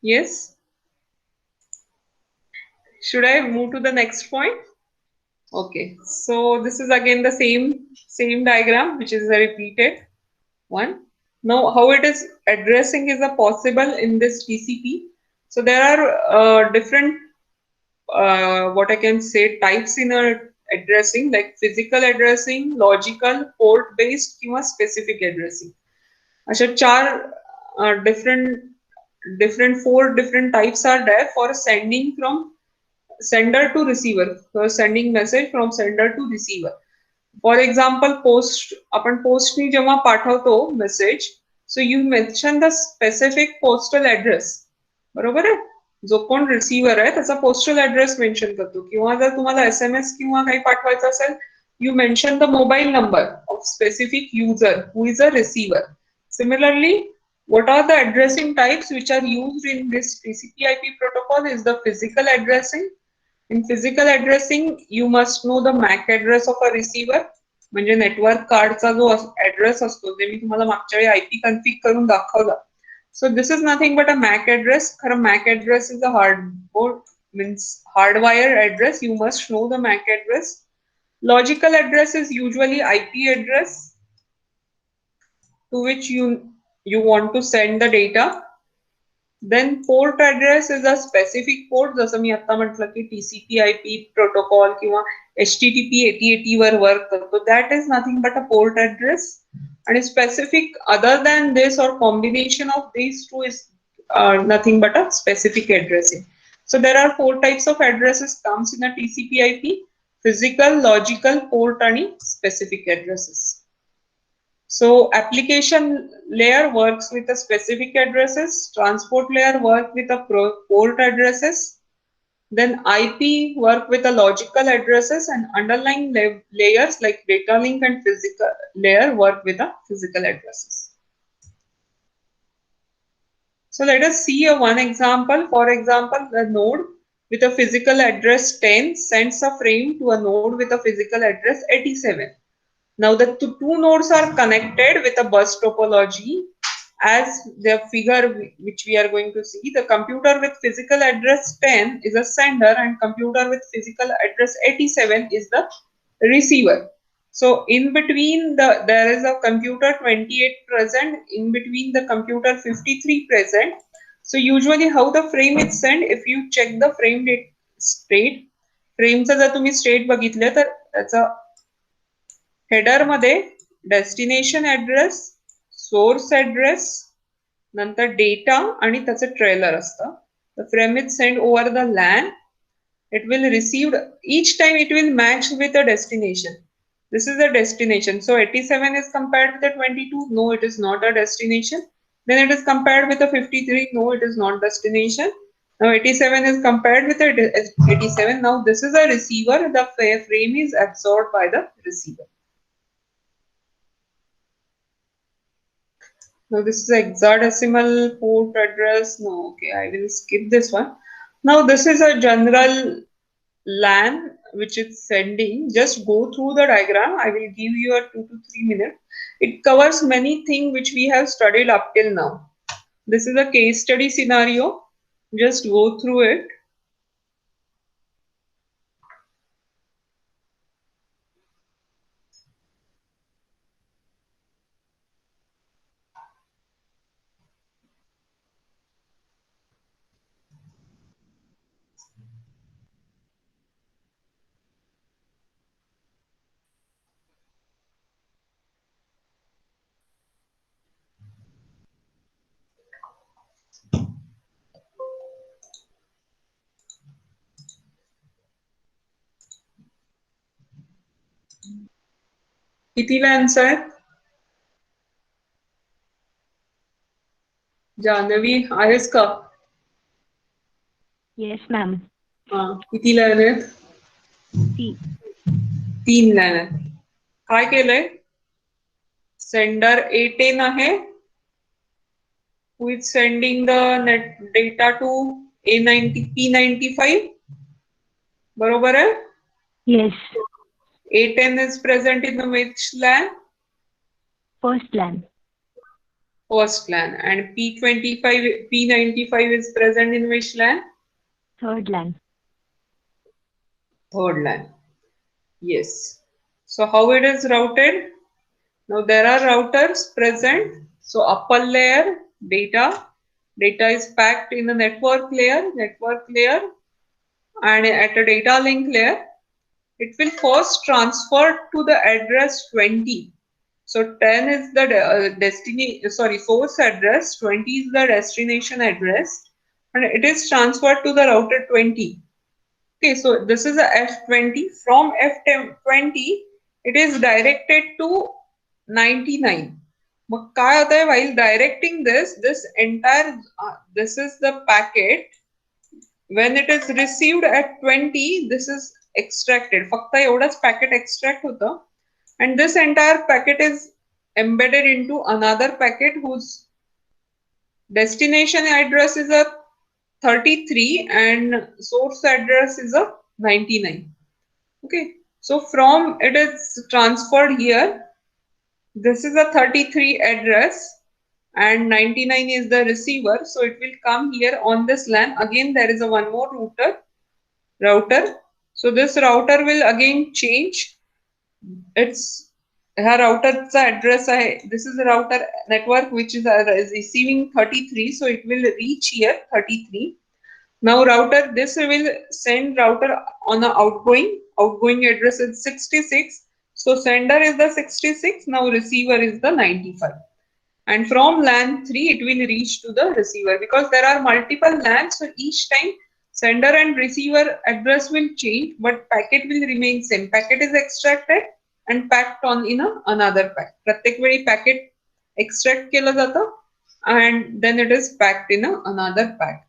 Yes. Should I move to the next point? Okay. So this is again the same diagram, which is a repeated one. Now, how it is addressing is a possible in this TCP. So there are different what I can say types in a addressing, like physical addressing, logical, port based किंवा specific addressing. अशा four different types are there for sending from sender to receiver, for sending message from sender to receiver. For example post आपण पोस्टनी जेव्हा पाठवतो message, so you mention the specific postal address, बरोबर आहे. जो कोण receiver आहे त्याचा पोस्टल ऍड्रेस मेन्शन करतो, किंवा जर तुम्हाला SMS किंवा काही पाठवायचं असेल, you mention the mobile number of specific user who is a receiver. Similarly, what are the addressing types which are used in this TCP/IP protocol is the physical addressing. In physical addressing, you must know the MAC address of a receiver. म्हणजे network कार्डचा जो address असतो, ते मी तुम्हाला मागच्या वेळी IP config करून दाखवला. So this is nothing but a MAC address. खरं MAC address is a hardboard, means hardwire address. You must know the MAC address. Logical address is usually IP address to which you want to send the data. Then port address is a specific port, जसं मी आता म्हटलं की TCP/IP protocol किंवा HTTP 8080 वर work करतो, that is nothing but a port address. And specific other than this or combination of these two is nothing but a specific addressing. So there are four types of addresses comes in a TCP/IP: physical, logical, port and specific addresses. So application layer works with a specific addresses, transport layer work with a port addresses, then IP work with a logical addresses, and underlying layers like data link and physical layer work with a physical addresses. So let us see one example. For example, a node with a physical address 10 sends a frame to a node with a physical address 87. Now the two nodes are connected with a bus topology. As the figure which we are going to see, the computer with physical address 10 is a sender and computer with physical address 87 is the receiver. So in between there is a computer 28 present, in between the computer 53 present. So usually how the frame is sent, if you check the frame state, फ्रेमचा जर तुम्ही state बघितलं तर त्याचा header मध्ये destination address, source address, नंतर data आणि त्याचं trailer असतं. The frame is sent over the LAN. It will receive each time it will match with a destination. This is the destination. So 87 is compared with the 22. No, it is not a destination. Then it is compared with the 53. No, it is not destination. Now 87 is compared with the 87. Now this is a receiver. The frame is absorbed by the receiver. Now this is hexadecimal port address. No, okay, I will skip this one. Now this is a general LAN which is sending. Just go through the diagram. I will give you a 2 to 3 minutes. It covers many things which we have studied up till now. This is a case study scenario. Just go through it. किती LANs आहेत? जान्हवी आहेस का? Yes ma'am. किती LAN आहेत? 3 LAN आहेत. काय केलंय? Sender A10 आहे, who is sending the net data to P95. बरोबर आहे? Yes. A10 is present in the which LAN? First LAN. First LAN. And P25, P95 is present in which LAN? Third LAN. Third LAN. Yes. So how it is routed? Now there are routers present. So upper layer data is packed in the network layer, and at a data link layer, it will first transfer to the address 20. So 10 is the source address, 20 is the destination address, and it is transferred to the router 20. Okay, so this is a F20. From F20, it is directed to 99. मग काय होत आहे, while directing this entire this is the packet. When it is received at 20, this is extracted. फक्त एवढंच packet extract होतं, and this entire packet is embedded into another packet whose destination address is a 33 and source address is a 99. Okay, so from it is transferred here. This is a 33 address and 99 is the receiver, so it will come here on this LAN. Again there is a one more router. So this router will again change its हा routerचा address आहे. This is a router network which is receiving 33, so it will reach here 33. Now router, this will send router on a outgoing address is 66. So sender is the 66, now receiver is the 95. And from LAN 3 it will reach to the receiver, because there are multiple LANs, so each time sender and receiver address will change, but packet will remain same. Packet is extracted and packed on in another pack. प्रत्येक वेळी packet extract केलं जातं and then it is packed in another pack.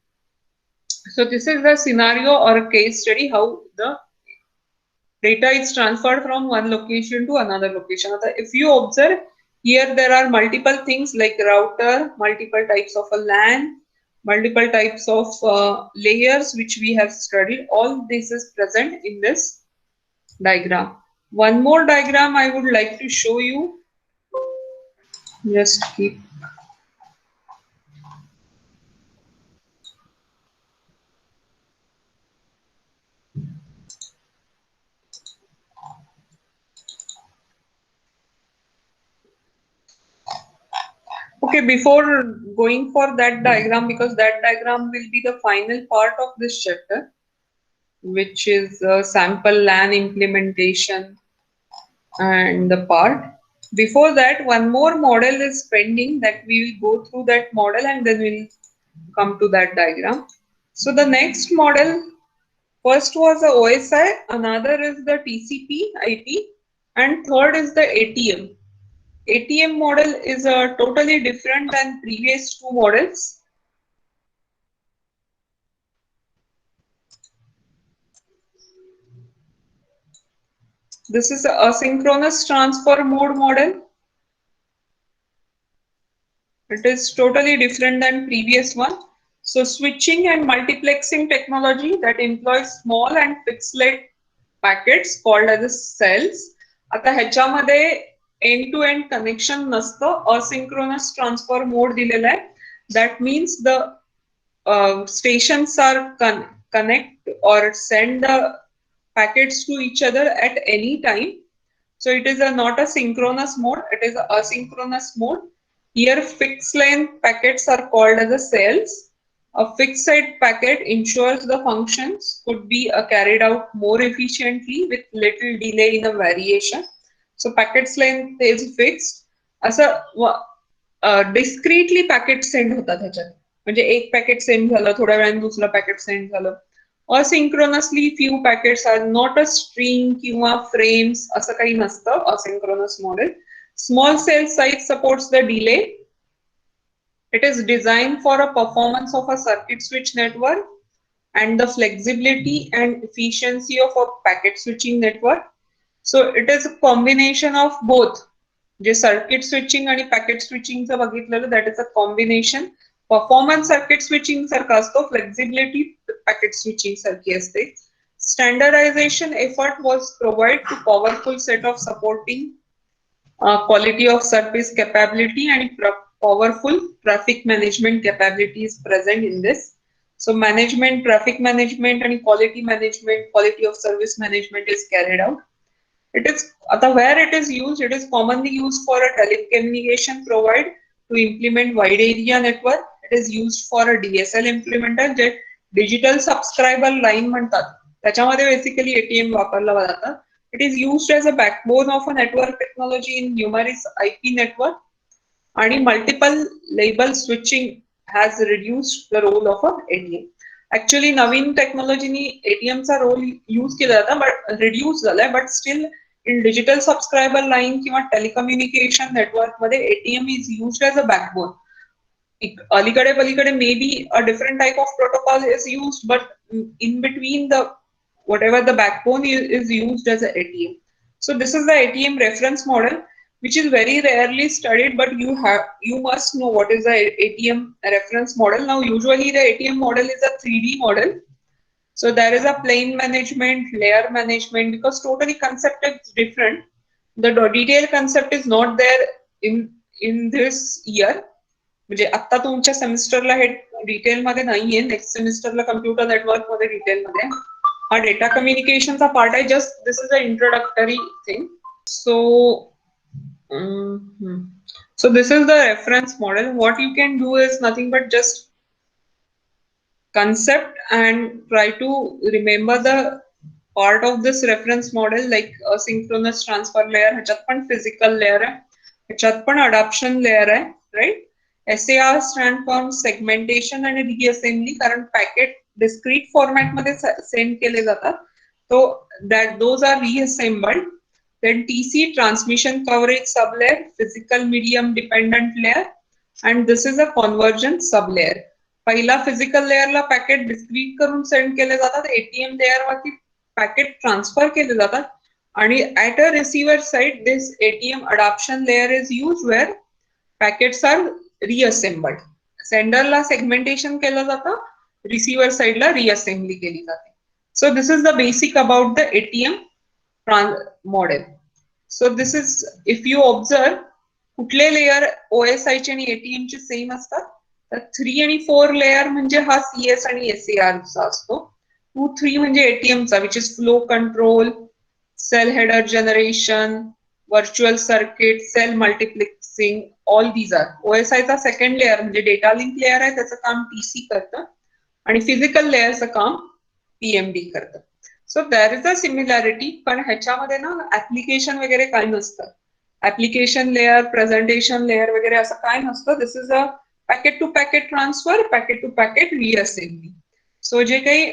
So this is the scenario or a case study how the data is transferred from one location to another location. If you observe here, there are multiple things like router, multiple types of a LAN, multiple types of layers which we have studied. All this is present in this diagram. One more diagram I would like to show you. Just keep. Okay, before going for that diagram, because that diagram will be the final part of this chapter, which is sample LAN implementation and the part. Before that, one more model is pending that we will go through that model and then we'll come to that diagram. So the next model, first was the OSI, another is the TCP IP, and third is the ATM. ATM model is totally different than previous two models. This is a asynchronous transfer mode model. It is totally different than previous one. So switching and multiplexing technology that employs small and pixelate packets called as cells. आता ह्याच्यामध्ये end to end connection नसतं, asynchronous transfer mode दिलेला आहे. That means the stations are connect or send the packets to each other at any time. So it is not a synchronous mode, it is a asynchronous mode. Here fixed length packets are called as a cells. A fixed side packet ensures the functions could be carried out more efficiently with little delay in a variation. So packets length is fixed. असं discretely packet send होतात ह्याच्यात. म्हणजे एक packet send झालं, थोड्या वेळाने दुसरं packet send झालं. Asynchronously few packets are not a string किंवा frames असं काही नसतं asynchronous model. Small cell size supports the delay. It is designed for a performance of a circuit switch network and the flexibility and efficiency of a packet switching network. So it is a combination of both. जे circuit switching आणि packet स्विचिंगचं बघितलेलं, that is a combination. Performance circuit switching सारखा असतो, flexibility packet switching सारखी असते. Standardization effort was provide to powerful set of supporting quality of service capability आणि powerful traffic management capabilities present in this. So management, traffic management and quality management, quality of service management is carried out. It is where it is used, it is commonly used for a telecommunication provider to implement wide area network. It is used for a DSL implementer J digital subscriber line म्हणतात त्याच्यामध्ये basically ATM वापरला जातं. It is used as a backbone of a network technology in numerous IP network आणि multiple label switching has reduced the role of a ATM. Actually नवीन टेक्नॉलॉजीनी ATM चा role use केला जाता but reduce झालाय but still in digital subscriber line किंवा telecommunication network मध्ये ATM is used as a backbone. अलीकडे पलीकडे maybe a different type of protocol is used but in between the whatever the backbone is used as a ATM. So this is the ATM reference model which is very rarely studied but you must know what is the ATM reference model. Now usually the ATM model is a 3D model. So there is a plane management, layer management because totally concept is different. The detailed concept is not there in this year. म्हणजे आता तुमच्या सेमिस्टरला हे detail मध्ये नाहीये next सेमिस्टरला computer network मध्ये detail मध्ये हा data कम्युनिकेशनचा part आहे just this is a introductory thing so this is the reference model. What you can do is nothing but just concept and try to remember the part of this reference model like asynchronous transfer layer ह्याच्यात पण physical layer आहे ह्याच्यात पण adaption layer आहे right. SAR stand for segmentation and reassembly कारण packet discrete format मध्ये send केले जातात so that those are reassembled. Then TC transmission coverage sublayer, physical medium dependent layer and this is a convergent sublayer. पहिला physical layer ला packet discrete करून send केले जातात ATM layer वरती packet transfer केले जातात आणि at a receiver side this ATM adaption layer is used where packets are reassembled. Sender La segmentation केलं जातं receiver side ला reassembly केली जाते. So this is the basic about the ATM model. So this is if you observe कुठले layer OSI चे आणि ATM चे same असतात तर 3 आणि 4 layer म्हणजे हा CS आणि SAR चा असतो 2 3 म्हणजे ATM चा which is flow control, cell header generation, virtual circuit, cell multiplexing, all these are. OSI चा second layer म्हणजे data link layer आहे त्याचं काम TC करतं आणि physical layer चं काम PMD करतं. So there is a similarity पण ह्याच्यामध्ये ना application वगैरे काय नसतं. Application layer, presentation layer वगैरे असं काय नसतं. This is a packet to packet transfer, packet to packet reassembly. So जे काही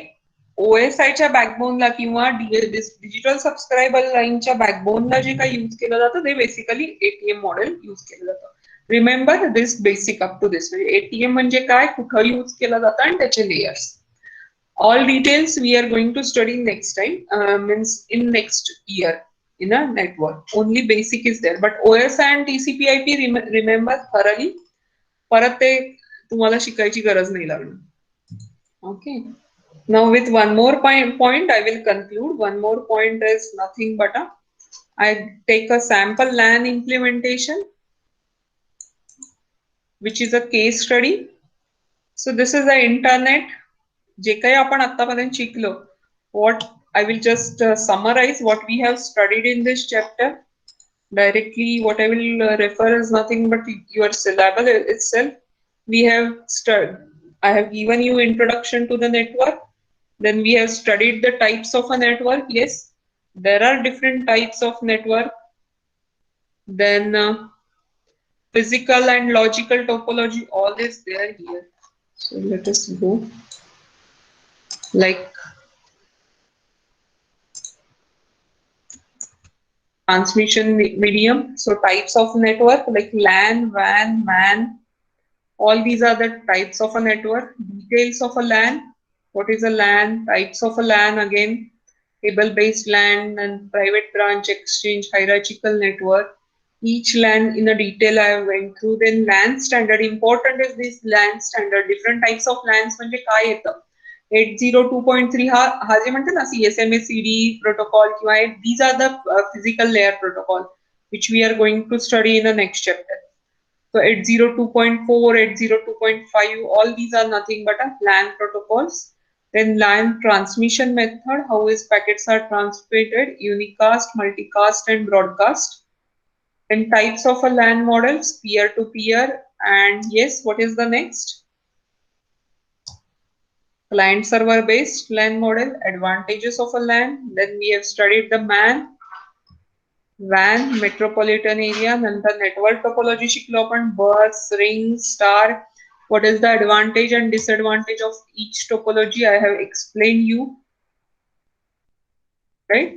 OSI च्या backbone ला किंवा digital subscriber line च्या backbone ला जे काही use केलं जातं ते basically ATM model use केलं जातं. Remember this basic up to this. ATM म्हणजे काय, कुठं use केलं जातं आणि त्याचे layers. All details we are going to study next time, means in next year in a network. Only basic is there, but OSI and TCP/IP remember thoroughly. परत ते तुम्हाला शिकायची गरज नाही लागणार. Okay. Now with one more point I will conclude. One more point is nothing but I take a sample LAN implementation, which is a case study. So this is the internet. जे काही आपण आतापर्यंत शिकलो what I will just summarize what we have studied in this chapter directly. What I will refer is nothing but your syllabus itself. We have studied, I have given you introduction to the network, then we have studied the types of a network. Yes, there are different types of network. Then physical and logical topology, all is there here. So let us go. Like transmission medium, so types of network like LAN, WAN, MAN, all these are the types of a network. Details of a LAN, what is a LAN, types of a LAN, again table based LAN and private branch exchange, hierarchical network. Each LAN in a detail I went through. Then LAN standard, important is this LAN standard. Different types of LANs म्हणजे काय येतं 802.3 हा जे म्हणते ना CSMA CD protocol किंवा these are the physical layer protocol which we are going to study in the next chapter. So 802.4, 802.5, all these are nothing but a LAN protocols. Then LAN transmission method, how is packets are transmitted, unicast, multicast and broadcast. Then types of a LAN models, peer-to-peer, and yes, what is the next? Client server based LAN model, advantages of a LAN. Then we have studied the MAN, WAN, metropolitan area, नंतर network topology शिकलो आपण, bus, ring, star. What is the advantage and disadvantage of each topology? I have explained you, right?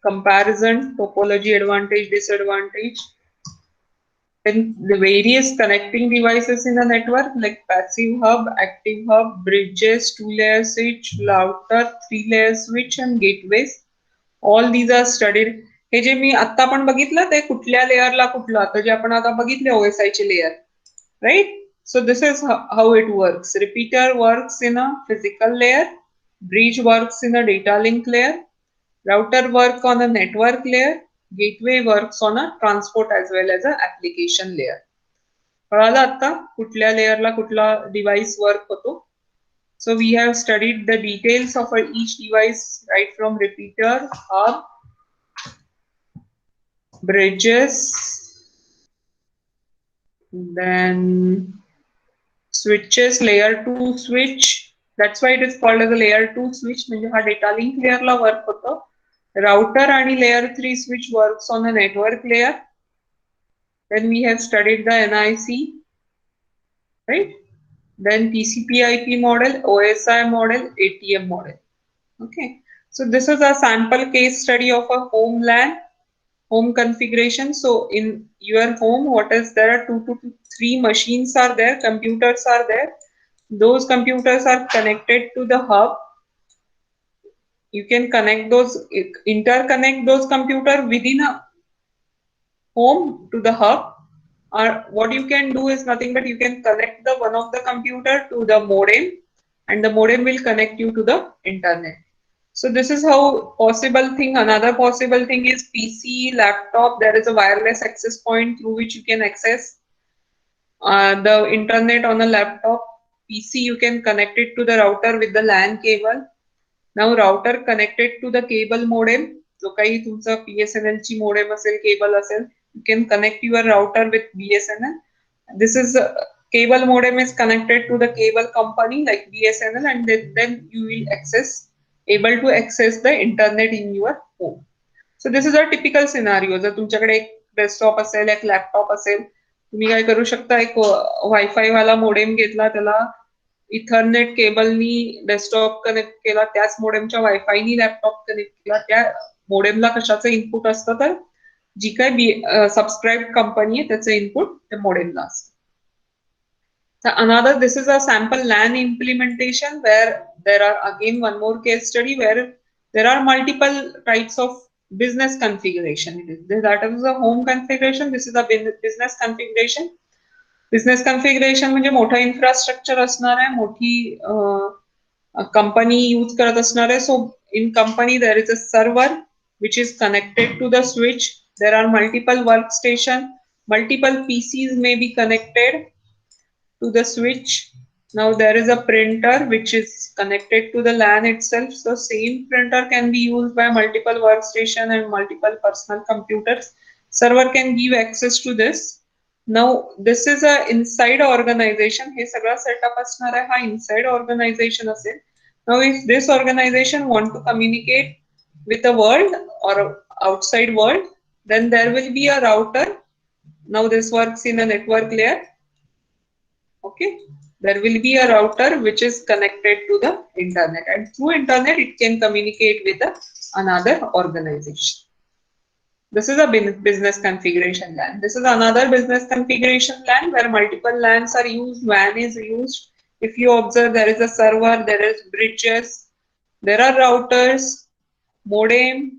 Comparison, topology, advantage, disadvantage. Then the various connecting devices in the network like passive hub, active hub, bridges, two-layer switch, router, three-layer switch and gateways. All these are studied. हे जे मी आता आपण बघितलं ते कुठल्या लेअरला कुठलं, आता जे आपण आता बघितले OSI चे layer, right? So this is how it works. Repeater works in a physical layer, bridge works in a data link layer, router work on a network layer, gateway works on a transport as well as a application layer. कळालं आता कुठल्या लेअरला कुठला device work होतो. So we have studied the details of each device right from repeater, hub, bridges, then switches, layer 2 switch. That's why it is called as a layer 2 switch. म्हणजे हा data link layer ला work होतो. Router आणि layer 3 switch works on a network layer. Then we have studied the NIC, right? Then TCP/IP model, OSI model, ATM model. Okay. So this is a sample case study of a home LAN, home configuration. So in your home, what is there are 2 to 3 machines are there, computers are there. Those computers are connected to the hub. You can connect those, interconnect those computers within a home to the hub. Or what you can do is nothing but you can connect the one of the computer to the modem, and the modem will connect you to the internet. So this is how possible thing. Another possible thing is PC, laptop. There is a wireless access point through which you can access the internet on a laptop. PC, you can connect it to the router with the LAN cable. Now router connected to the cable modem. जो काही तुमचा BSNL ची modem असेल, cable असेल, you can connect your router with BSNL. This is cable modem is connected to the cable company like BSNL, and then you will able to access the internet in your home. So this is a typical scenario. जर तुमच्याकडे एक desktop असेल, एक laptop असेल, तुम्ही काय करू शकता, एक वायफाय वाला मोडेम घेतला, त्याला इथरनेट केबलनी डेस्कटॉप कनेक्ट केला, त्याच मोडेमच्या वायफायनी लॅपटॉप कनेक्ट केला. त्या मोडेमला कशाचं इनपुट असतं, तर जी काय सबस्क्राईब कंपनी आहे त्याचं इनपुट त्या मोडेमला असतं. So another, this is a sample LAN implementation where there are again one more case study where there are multiple types of business configuration. That is a home configuration. This is a business configuration. Business configuration म्हणजे मोठा infrastructure असणार आहे, मोठी company use करत असणार आहे. So in company there is a server which is connected to the switch. There are multiple workstation, multiple PCs may be connected to the switch. Now there is a printer which is connected to the LAN itself. So same printer can be used by multiple workstation and multiple personal computers. Server can give access to this. Now this is a inside organization. हे सगळा setup असणार आहे, हा inside organization असेल. Now if this organization want to communicate with the world or outside world, then there will be a router. Now this works in a network layer. Okay, there will be a router which is connected to the internet, and through internet it can communicate with another organization. This is a business configuration LAN. This is another business configuration LAN where multiple LANs are used. WAN is used. If you observe, there is a server, there is bridges, there are routers, modem,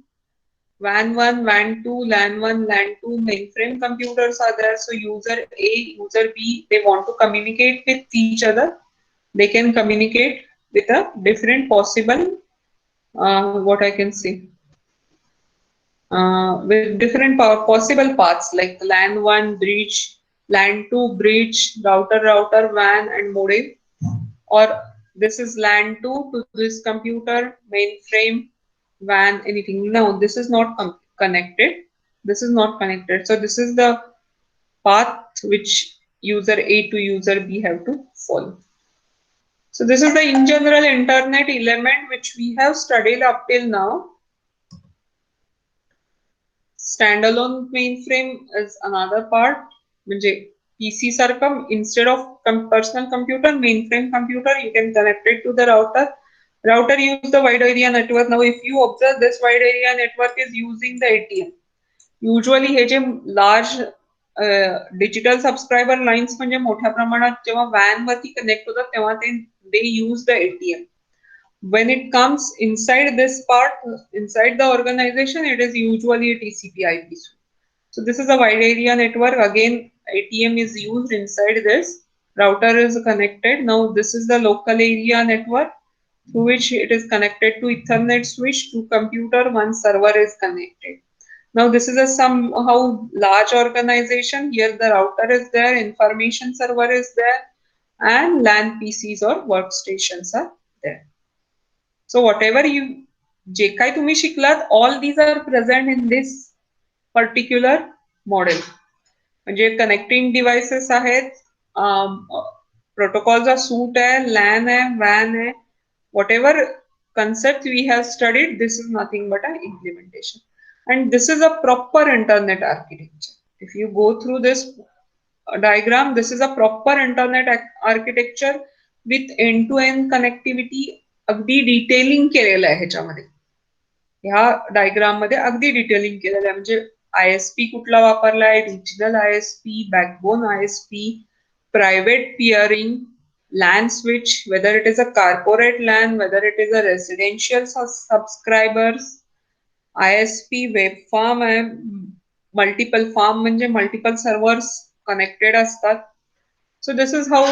WAN 1, WAN 2, LAN 1, LAN 2, mainframe computers are there. So user A, user B, they want to communicate with each other. They can communicate with a different possible, what I can say, with different possible paths like LAN 1 bridge, LAN 2 bridge, router, WAN and modem, or this is LAN 2 to this computer, mainframe, WAN, anything. No, this is not connected. This is not connected. So this is the path which user A to user B have to follow. So this is the in general internet element which we have studied up till now. Standalone mainframe is another part. म्हणजे PC सारखं instead of personal computer, mainframe computer, you can connect it to the router. Router use the wide area network. Now, if you observe, this wide area network is using the ATM. Usually, hey J large digital subscriber lines म्हणजे मोठ्या प्रमाणात जेव्हा WAN वरती connect होतात तेव्हा they use the ATM. When it comes inside this part, inside the organization, it is usually a TCP/IP. So this is a wide area network. Again, ATM is used inside this. Router is connected. Now this is the local area network through which it is connected to Ethernet switch to computer. One server is connected. Now this is a somehow large organization. Here the router is there, information server is there, and LAN PCs or workstations are there. So whatever जे काही तुम्ही शिकलात, all these are present in this particular model. म्हणजे connecting devices आहेत, प्रोटोकॉलचा suit आहे, LAN आहे, WAN आहे, whatever concept we have studied, this is nothing but an implementation. And this is a proper internet architecture. If you go through this diagram, this is a proper internet architecture with end-to-end connectivity. अगदी detailing केलेलं आहे ह्याच्यामध्ये. ह्या diagram मध्ये अगदी detailing केलेलं आहे. म्हणजे ISP कुठला वापरलाय, regional ISP, backbone ISP, private peering, LAN switch, whether it is a corporate LAN, whether it is a residential subscribers, ISP, web farm आहे, मल्टिपल फार्म म्हणजे मल्टिपल सर्व्हर्स कनेक्टेड असतात. So this is how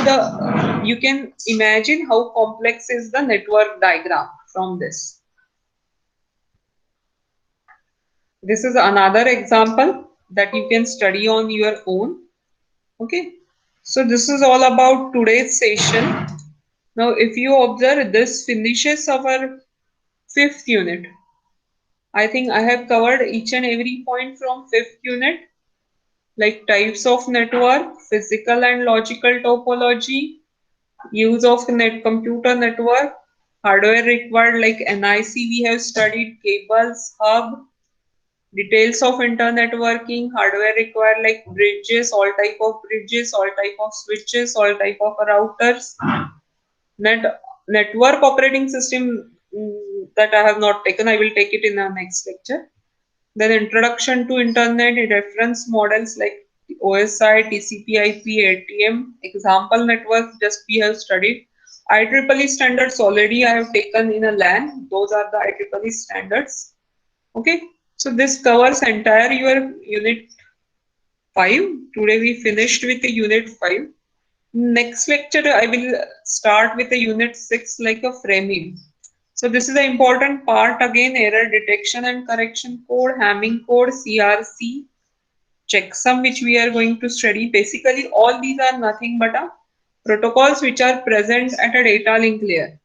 you can imagine how complex is the network diagram from this. This is another example that you can study on your own. Okay. So this is all about today's session. Now, if you observe, this finishes our 5th unit. I think I have covered each and every point from 5th unit, like types of network, physical and logical topology, use of computer network, hardware required like NIC we have studied, cables, hub, details of internet working, hardware required like bridges, all type of bridges, all type of switches, all type of routers, network operating system that I have not taken, I will take it in the next lecture. Then introduction to internet, reference models like OSI, TCP/IP, ATM, example networks just we have studied. IEEE standards already I have taken in a LAN. Those are the IEEE standards. Okay, so this covers entire your unit 5. Today we finished with the unit 5. Next lecture I will start with the unit 6 like a framing. So this is the important part again, error detection and correction code, Hamming code, CRC, checksum which we are going to study. Basically all these are nothing but protocols which are present at a data link layer.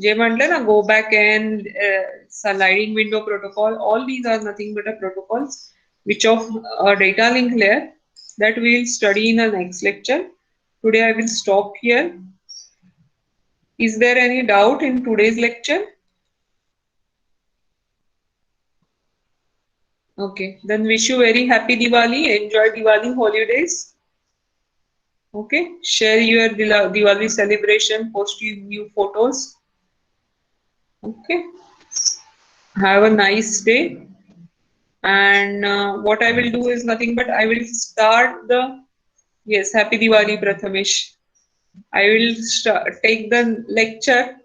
जे म्हटले ना, go back and sliding window protocol, all these are nothing but a protocols which of a data link layer that we will study in the next lecture. Today I will stop here. Is there any doubt in today's lecture? Okay, then wish you very happy Diwali. Enjoy Diwali holidays. Okay, share your Diwali celebration, post new photos. Okay, have a nice day. And what I will do is nothing but I will start the, yes, happy Diwali Prathamesh. I will take the lecture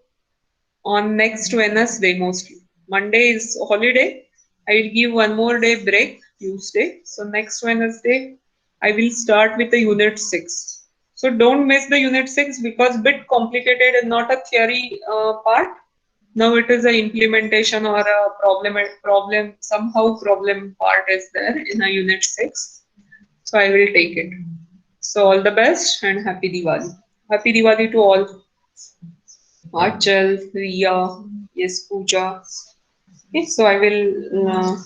on next Wednesday mostly. Monday is holiday. I will give one more day break, Tuesday. So next Wednesday, I will start with the unit 6. So don't miss the unit 6 because bit complicated and not a theory part. Now it is an implementation or a somehow problem part is there in a unit 6. So I will take it. So all the best and happy Diwali. Happy Diwali to all. Achal, Riya, yes, Pooja. Okay, so I will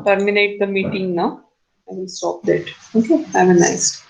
terminate the meeting now. I will stop that. Okay, have a nice day.